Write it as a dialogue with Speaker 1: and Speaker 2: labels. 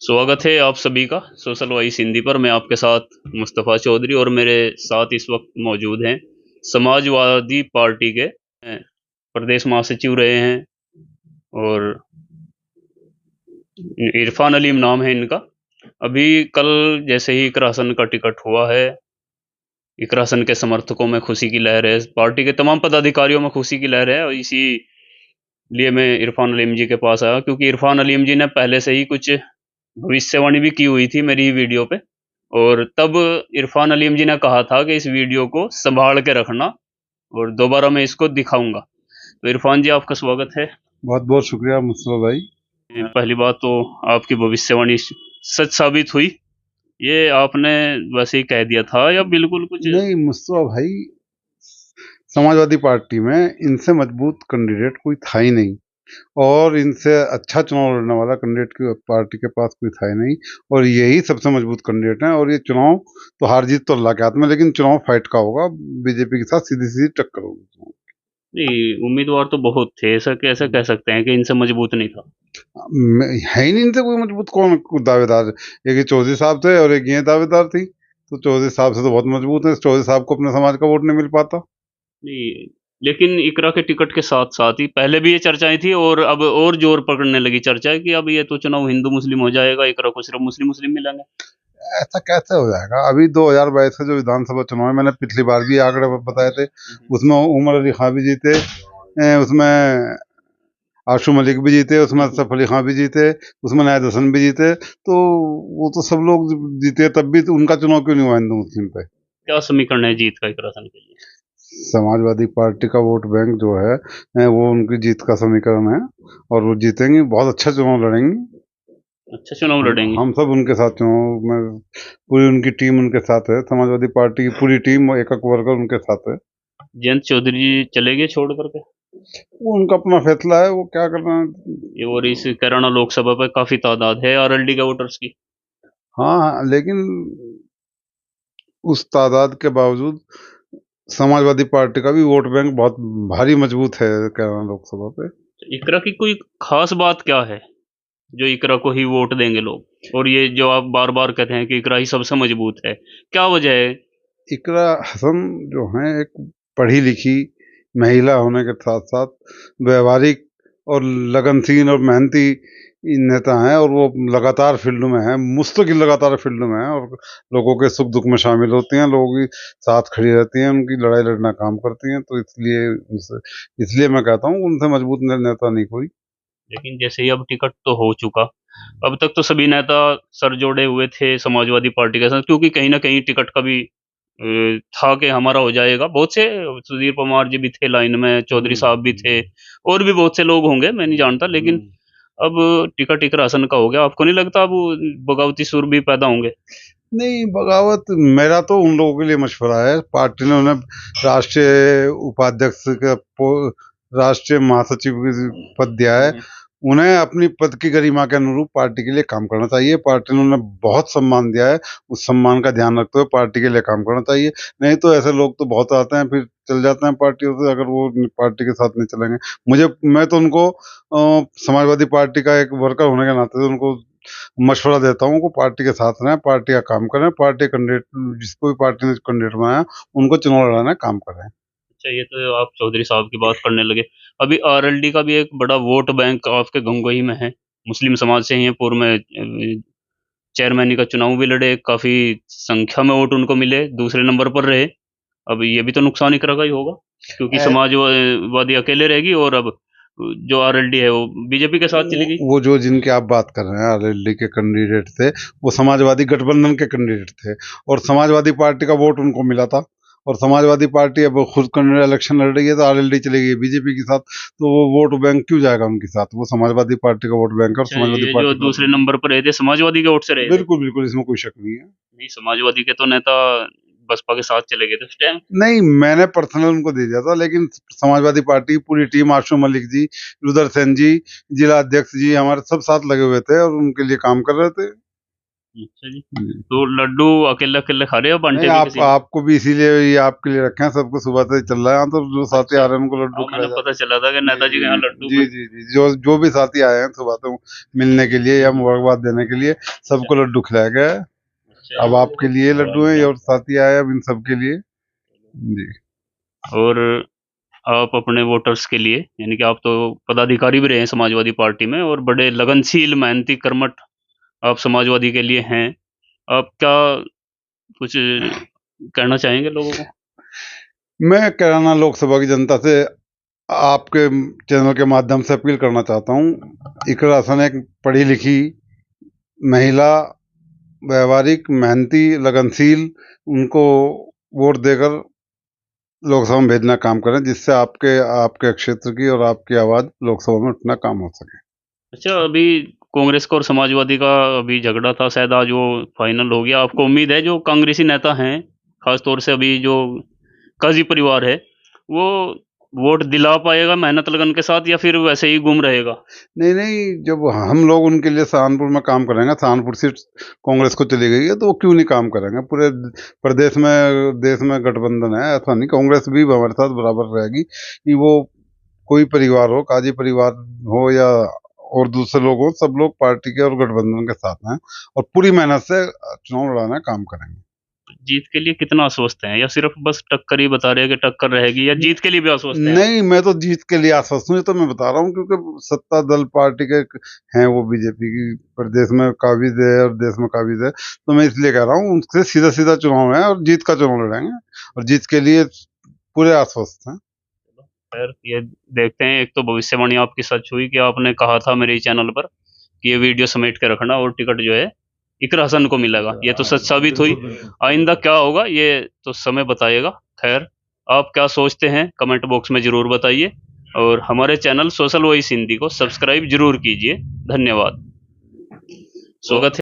Speaker 1: स्वागत है आप सभी का सोशल वॉइस हिंदी पर। मैं आपके साथ मुस्तफ़ा चौधरी और मेरे साथ इस वक्त मौजूद हैं समाजवादी पार्टी के प्रदेश महासचिव रहे हैं और इरफान अलीम नाम है इनका। अभी कल जैसे ही इकरा हसन का टिकट हुआ है, इकरा हसन के समर्थकों में खुशी की लहर है, पार्टी के तमाम पदाधिकारियों में खुशी की लहर है और इसी लिए मैं इरफान अलीम जी के पास आया क्योंकि इरफान अलीम जी ने पहले से ही कुछ भविष्यवाणी भी की हुई थी मेरी ही वीडियो पे। और तब इरफान अलीम जी ने कहा था कि इस वीडियो को संभाल के रखना और दोबारा मैं इसको दिखाऊंगा। तो इरफान जी, आपका स्वागत है।
Speaker 2: बहुत बहुत शुक्रिया मुस्तफा भाई।
Speaker 1: पहली बात तो आपकी भविष्यवाणी सच साबित हुई, ये आपने वैसे ही कह दिया था या बिल्कुल कुछ?
Speaker 2: नहीं मुस्तफा भाई, समाजवादी पार्टी में इनसे मजबूत कैंडिडेट कोई था ही नहीं और इनसे अच्छा चुनाव लड़ने वाला कैंडिडेट की पार्टी के पास कोई था ही नहीं। और यही सबसे मजबूत कैंडिडेट है और ये चुनाव तो हार जीत तो अल्लाह के हाथ में, लेकिन चुनाव फाइट का होगा। बीजेपी के साथ सीधी सीधी टक्कर होगी।
Speaker 1: नहीं, उम्मीदवार तो बहुत थे, ऐसा कैसे कह सकते हैं कि इनसे मजबूत नहीं था?
Speaker 2: है ही नहीं इनसे कोई मजबूत। कौन दावेदार? एक ये चौधरी साहब थे और एक ये दावेदार थी। तो चौधरी साहब से तो बहुत मजबूत है। चौधरी साहब को अपने समाज का वोट नहीं मिल पाता।
Speaker 1: नहीं, लेकिन इकरा के टिकट के साथ साथ ही पहले भी ये चर्चाएं थी और अब और जोर पकड़ने लगी चर्चा है कि अब ये तो चुनाव हिंदू मुस्लिम हो जाएगा, इकरा को सिर्फ मुस्लिम मुस्लिम मिलेंगे।
Speaker 2: ऐसा कैसे हो जाएगा? अभी 2022 का जो विधानसभा चुनाव है, मैंने पिछली बार भी आंकड़े बताए थे। उसमें उमर अली खां भी जीते, उसमें आशू मलिक भी जीते, उसमें असफ अली खां भी जीते, उसमें नायद हसन भी जीते। तो वो तो सब लोग जीते, तब भी तो उनका चुनाव क्यों नहीं हुआ हिंदू मुस्लिम पे?
Speaker 1: क्या समीकरण है जीत का इकरा सन के लिए?
Speaker 2: समाजवादी पार्टी का वोट बैंक जो है, वो उनकी जीत का समीकरण है। और वो जीतेंगे, बहुत अच्छा चुनाव लड़ेंगे।
Speaker 1: अच्छा चुनाव लड़ेंगे।
Speaker 2: हम सब उनके साथ चुनाव में, पूरी उनकी टीम उनके साथ है। समाजवादी पार्टी की पूरी टीम, एक एक वर्कर उनके साथ है।
Speaker 1: जयंत चौधरी जी चले गए छोड़ करके?
Speaker 2: वो उनका अपना फैसला है, वो क्या करना है।
Speaker 1: ये और इस कैराना लोकसभा पर काफी तादाद है आरएलडी के वोटर्स की।
Speaker 2: हाँ हाँ, लेकिन उस तादाद के बावजूद समाजवादी पार्टी का भी वोट बैंक बहुत भारी मजबूत है कैराना लोकसभा पे।
Speaker 1: इकरा की कोई खास बात क्या है जो इकरा को ही वोट देंगे लोग? और ये जो आप बार बार कहते हैं कि इकरा ही सबसे मजबूत है, क्या वजह है?
Speaker 2: इकरा हसन जो है, एक पढ़ी लिखी महिला होने के साथ साथ व्यवहारिक और लगनशील और मेहनती नेता हैं। और वो लगातार फील्ड में है, मुस्तकिल लगातार फील्ड में है और लोगों के सुख दुख में शामिल होती हैं, लोगों की साथ खड़ी रहती हैं, उनकी लड़ाई लड़ना काम करती हैं। तो इसलिए मैं कहता हूँ उनसे मजबूत नेता नहीं कोई।
Speaker 1: लेकिन जैसे ही अब टिकट तो हो चुका, अब तक तो सभी नेता सर जोड़े हुए थे समाजवादी पार्टी के साथ क्योंकि कहीं ना कहीं टिकट का भी था कि हमारा हो जाएगा। बहुत से सुधीर पवार जी भी थे लाइन में, चौधरी साहब भी थे और भी बहुत से लोग होंगे, मैं नहीं जानता। लेकिन अब टिकट इकरा हसन का हो गया, आपको नहीं लगता अब बगावती सुर भी पैदा होंगे?
Speaker 2: नहीं, बगावत मेरा तो उन लोगों के लिए मशवरा है। पार्टी ने उन्हें राष्ट्रीय उपाध्यक्ष का राष्ट्रीय महासचिव की पद दिया है। उन्हें अपनी पद की गरिमा के अनुरूप पार्टी के लिए काम करना चाहिए। पार्टी ने उन्हें बहुत सम्मान दिया है, उस सम्मान का ध्यान रखते हुए पार्टी के लिए काम करना चाहिए। नहीं तो ऐसे लोग तो बहुत आते हैं, फिर चल जाते हैं पार्टियों से, अगर वो पार्टी के साथ नहीं चलेंगे। मैं तो उनको समाजवादी पार्टी का एक वर्कर होने के नाते तो उनको मशवरा देता हूँ को पार्टी के साथ रहें, पार्टी का काम करें, पार्टी कैंडिडेट जिसको भी पार्टी ने कैंडिडेट बनाया उनको चुनाव लड़ाना काम करें।
Speaker 1: अच्छा, ये तो आप चौधरी साहब की बात करने लगे। अभी आरएलडी का भी एक बड़ा वोट बैंक आपके गंगोही में है, मुस्लिम समाज से ही है। पूर्व में चेयरमैनी का चुनाव भी लड़े, काफी संख्या में वोट उनको मिले, दूसरे नंबर पर रहे। अब ये भी तो नुकसान ही करेगा ही होगा क्योंकि समाजवादी अकेले रहेगी और अब जो आरएलडी है वो बीजेपी के साथ चली गई।
Speaker 2: वो जो जिनकी आप बात कर रहे हैं आरएलडी के कैंडिडेट थे, वो समाजवादी गठबंधन के कैंडिडेट थे और समाजवादी पार्टी का वोट उनको मिला था। और समाजवादी पार्टी अब खुद कैंडिडेट इलेक्शन लड़ रही है तो आरएलडी चली गई बीजेपी के साथ। तो वो वोट बैंक क्यों जाएगा उनके साथ? वो समाजवादी पार्टी का वोट बैंक है और
Speaker 1: अच्छा,
Speaker 2: समाजवादी
Speaker 1: ये जो
Speaker 2: पार्टी का।
Speaker 1: दूसरे नंबर पर रहे थे समाजवादी के वोट से रहे थे?
Speaker 2: बिल्कुल बिल्कुल, इसमें कोई शक नहीं है।
Speaker 1: नहीं, समाजवादी के तो नेता बसपा के साथ चले गए थे उस टाइम।
Speaker 2: नहीं, मैंने पर्सनल उनको दे दिया था, लेकिन समाजवादी पार्टी की पूरी टीम, आशू मलिक जी, रुदर सेन जी, जिला अध्यक्ष जी, हमारे सब साथ लगे हुए थे और उनके लिए काम कर रहे थे।
Speaker 1: अच्छा जी। तो लड्डू अकेले अकेले खा रहे हो, बांटे
Speaker 2: नहीं,
Speaker 1: भी किसी
Speaker 2: आपको भी इसीलिए ये आपके लिए रखे हैं, सबको सुबह से ही चल रहा है यहाँ, तो जो साथी आ
Speaker 1: अच्छा।
Speaker 2: रहे हैं उनको लड्डू
Speaker 1: हाँ,
Speaker 2: खिलाए
Speaker 1: मैंने
Speaker 2: जा
Speaker 1: पता
Speaker 2: रहे
Speaker 1: चला था कि
Speaker 2: हैं।
Speaker 1: नेताजी के यहाँ लड्डू
Speaker 2: जी जी जी, जो जो भी साथी आए हैं सुबह से मिलने के लिए या मुबारकबाद देने के लिए, सबको लड्डू खिलाया गया है।
Speaker 1: अच्छा
Speaker 2: अब आपके लिए लड्डू हैं और साथी आए हैं, अब इन सबके लिए जी।
Speaker 1: और आप अपने वोटर्स के लिए, यानी कि आप तो पदाधिकारी भी रहे हैं समाजवादी पार्टी में और बड़े लगनशील, मेहनती, कर्मठ आप समाजवादी के लिए हैं। आप क्या कुछ कहना चाहेंगे लोगों को?
Speaker 2: मैं कैराना लोकसभा की जनता से आपके चैनल के माध्यम से अपील करना चाहता हूँ। इकरा हसन एक पढ़ी लिखी महिला, व्यवहारिक, मेहनती, लगनशील, उनको वोट देकर लोकसभा में भेजना काम करें, जिससे आपके आपके क्षेत्र की और आपकी आवाज़ लोकसभा में उठना काम हो सके।
Speaker 1: अच्छा, अभी कांग्रेस का और समाजवादी का अभी झगड़ा था, शायद आज वो फाइनल हो गया। आपको उम्मीद है जो कांग्रेसी नेता हैं, खास तौर से अभी जो काजी परिवार है, वो वोट दिला पाएगा मेहनत लगन के साथ, या फिर वैसे ही गुम रहेगा?
Speaker 2: नहीं नहीं, जब हम लोग उनके लिए सहारनपुर में काम करेंगे, सहारनपुर सीट कांग्रेस को चली गई है, तो वो क्यों नहीं काम करेंगे? पूरे प्रदेश में, देश में गठबंधन है, ऐसा नहीं, कांग्रेस भी हमारे साथ बराबर रहेगी। कि वो कोई परिवार हो, काजी परिवार हो या और दूसरे लोग हो, सब लोग पार्टी के और गठबंधन के साथ हैं और पूरी मेहनत से चुनाव लड़ाना का काम करेंगे।
Speaker 1: जीत के लिए कितना आश्वस्त हैं, या सिर्फ बस टक्कर ही बता रहे हैं कि टक्कर रहेगी, या जीत के लिए भी आश्वस्त हैं आप?
Speaker 2: नहीं, मैं तो जीत के लिए आश्वस्त हूँ, ये तो मैं बता रहा हूँ, क्योंकि सत्ता दल पार्टी के हैं, वो बीजेपी की प्रदेश में काबिज है और देश में काबिज है, तो मैं इसलिए कह रहा हूँ उनसे सीधा सीधा चुनाव है और जीत का चुनाव लड़ेंगे और जीत के लिए पूरे आश्वस्त हैं।
Speaker 1: खैर, ये देखते हैं, एक तो भविष्यवाणी आपकी सच हुई कि आपने कहा था मेरे ही चैनल पर कि ये वीडियो समेट के रखना और टिकट जो है इकरा हसन को मिलेगा, ये तो सच साबित हुई। आइंदा क्या होगा ये तो समय बताएगा। खैर, आप क्या सोचते हैं कमेंट बॉक्स में ज़रूर बताइए और हमारे चैनल सोशल वॉइस हिंदी को सब्सक्राइब जरूर कीजिए। धन्यवाद। स्वागत है।